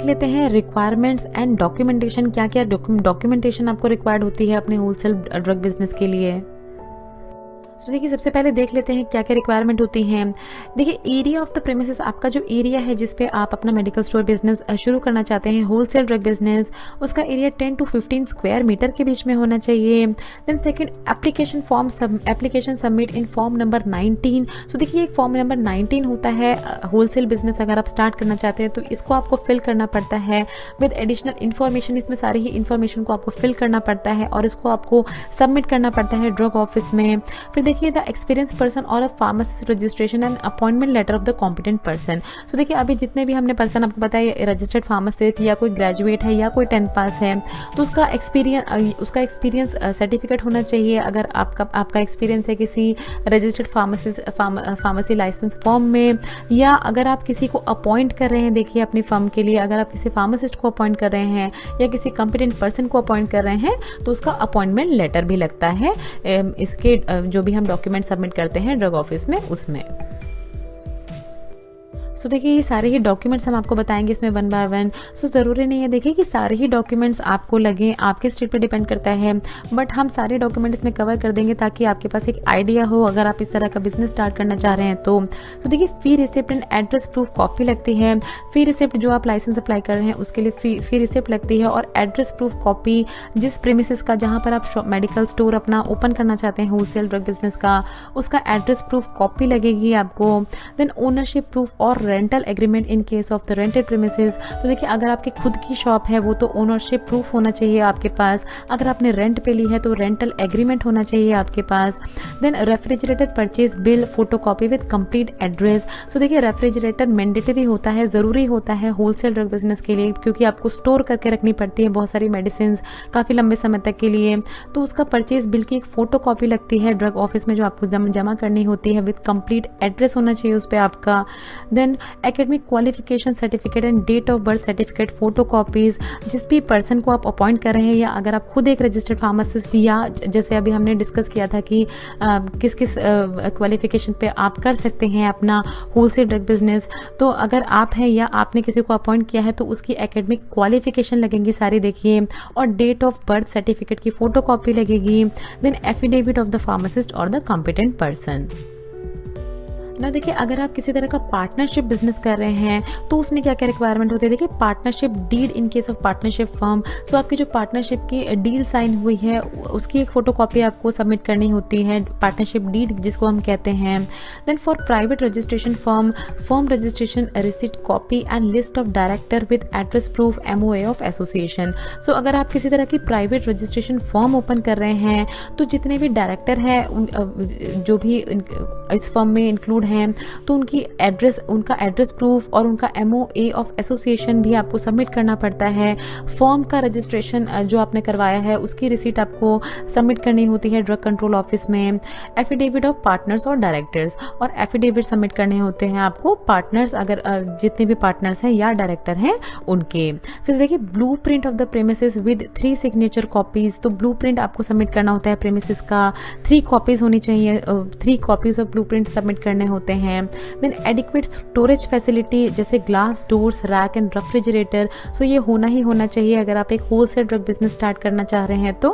देख लेते हैं रिक्वायरमेंट्स एंड डॉक्यूमेंटेशन, क्या क्या डॉक्यूमेंटेशन आपको रिक्वायर्ड होती है अपने होलसेल ड्रग बिजनेस के लिए। तो देखिए सबसे पहले देख लेते हैं क्या क्या रिक्वायरमेंट होती हैं। देखिए एरिया ऑफ द प्रेमिसेस, आपका जो एरिया है जिस पे आप अपना मेडिकल स्टोर बिजनेस शुरू करना चाहते हैं, होलसेल ड्रग बिजनेस, उसका एरिया 10 to 15 स्क्वायर मीटर के बीच में होना चाहिए। Then second, application submit in form number 19। So देखिए एक फॉर्म नंबर 19 होता है होलसेल बिजनेस अगर आप स्टार्ट करना चाहते हैं तो इसको आपको फिल करना पड़ता है विद एडिशनल इन्फॉर्मेशन। इसमें सारी ही इन्फॉर्मेशन को आपको फिल करना पड़ता है और इसको आपको सबमिट करना पड़ता है ड्रग ऑफिस में। फिर देखिए द एक्सपीरियंस पर्सन और a pharmacist registration and appointment letter of the competent person. So देखिए अभी जितने भी हमने पर्सन आपको बताया, रजिस्टर्ड फार्मासिस्ट या कोई ग्रेजुएट है या कोई 10th पास है, तो उसका एक्सपीरियंस सर्टिफिकेट होना चाहिए। अगर आपका एक्सपीरियंस है किसी रजिस्टर्ड फार्मेसी लाइसेंस फर्म में, या अगर आप किसी को अपॉइंट कर रहे हैं, देखिए अपनी फर्म के लिए अगर आप किसी फार्मासिस्ट को अपॉइंट कर रहे हैं या किसी कॉम्पिटेंट पर्सन को अपॉइंट कर रहे हैं तो उसका अपॉइंटमेंट लेटर भी लगता है इसके जो भी हम डॉक्यूमेंट सबमिट करते हैं ड्रग ऑफिस में उसमें। सो देखिए ये सारे ही डॉक्यूमेंट्स हम आपको बताएंगे इसमें 1 by 1। सो ज़रूरी नहीं है देखिए कि सारे ही डॉक्यूमेंट्स आपको लगें, आपके स्टेट पे डिपेंड करता है, बट हम सारे डॉक्यूमेंट इसमें कवर कर देंगे ताकि आपके पास एक आइडिया हो अगर आप इस तरह का बिजनेस स्टार्ट करना चाह रहे हैं तो। देखिए fee receipt and address proof copy लगती है। फी रिसिप्ट जो आप लाइसेंस अप्लाई कर रहे हैं उसके लिए फी रिसिप्ट लगती है, और एड्रेस प्रूफ कॉपी जिस प्रेमिसेस का जहाँ पर आप मेडिकल स्टोर अपना ओपन करना चाहते हैं होलसेल ड्रग बिजनेस का, उसका एड्रेस प्रूफ कॉपी लगेगी आपको। देन ओनरशिप प्रूफ और rental agreement in case of the rented premises. तो देखिए अगर आपकी खुद की शॉप है वो तो ओनरशिप प्रूफ होना चाहिए आपके पास, अगर आपने रेंट पे ली है तो रेंटल एग्रीमेंट होना चाहिए आपके पास। Then refrigerator purchase bill photocopy with complete address. So देखिए रेफ्रिजरेटर मैंडेटरी होता है, ज़रूरी होता है होलसेल ड्रग बिजनेस के लिए, क्योंकि आपको स्टोर करके रखनी पड़ती है बहुत सारी मेडिसिन काफ़ी लंबे समय तक के लिए। तो उसका परचेज बिल की एक फोटो कॉपी लगती है ड्रग ऑफिस में जो आपको जमा करनी होती है, विद कंप्लीट एड्रेस होना चाहिए उस पर आपका। Then academic qualification certificate and date of birth certificate photocopies, जिस भी पर्सन को आप अपॉइंट कर रहे हैं, या अगर आप खुद एक रजिस्टर्ड फार्मासिस्ट, या जैसे अभी हमने डिस्कस किया था कि किस किस क्वालिफिकेशन पे आप कर सकते हैं अपना होलसेल ड्रग बिजनेस, तो अगर आप हैं या आपने किसी को अपॉइंट किया है तो उसकी एकेडमिक क्वालिफिकेशन लगेंगी सारी देखिए, और डेट ऑफ बर्थ सर्टिफिकेट की फोटो कॉपी लगेगी। Then affidavit of the pharmacist और द कॉम्पिटेंट पर्सन। ना देखिए अगर आप किसी तरह का पार्टनरशिप बिजनेस कर रहे हैं तो उसमें क्या क्या रिक्वायरमेंट होती है। देखिए partnership deed in case of partnership firm, so आपकी जो पार्टनरशिप की डील साइन हुई है उसकी एक फोटोकॉपी आपको सबमिट करनी होती है, पार्टनरशिप डीड जिसको हम कहते हैं। Then for private registration firm registration receipt copy and list of director with address proof MOA of association. So अगर आप किसी तरह की प्राइवेट रजिस्ट्रेशन फर्म ओपन कर रहे हैं तो जितने भी डायरेक्टर हैं जो भी इस फर्म में इंक्लूड हैं तो उनका एड्रेस प्रूफ और उनका MOA ऑफ एसोसिएशन भी आपको सबमिट करना पड़ता है। फर्म का रजिस्ट्रेशन जो आपने करवाया है उसकी रिसीट आपको सबमिट करनी होती है ड्रग कंट्रोल ऑफिस में। एफिडेविट ऑफ पार्टनर्स और डायरेक्टर्स, और एफिडेविट सबमिट करने होते हैं आपको पार्टनर्स, अगर जितने भी पार्टनर्स हैं या डायरेक्टर हैं उनके। फिर देखिए blue print of the premises with 3 signature copies, तो ब्लू प्रिंट आपको सबमिट करना होता है प्रेमिसेस का, 3 कॉपीज होनी चाहिए, 3 copies of blue print submit करने होते हैं। देन एडिक्वेट स्टोरेज फैसिलिटी जैसे glass doors, rack and refrigerator, so ये होना ही होना चाहिए अगर आप एक होलसेल ड्रग बिजनेस स्टार्ट करना चाह रहे हैं तो।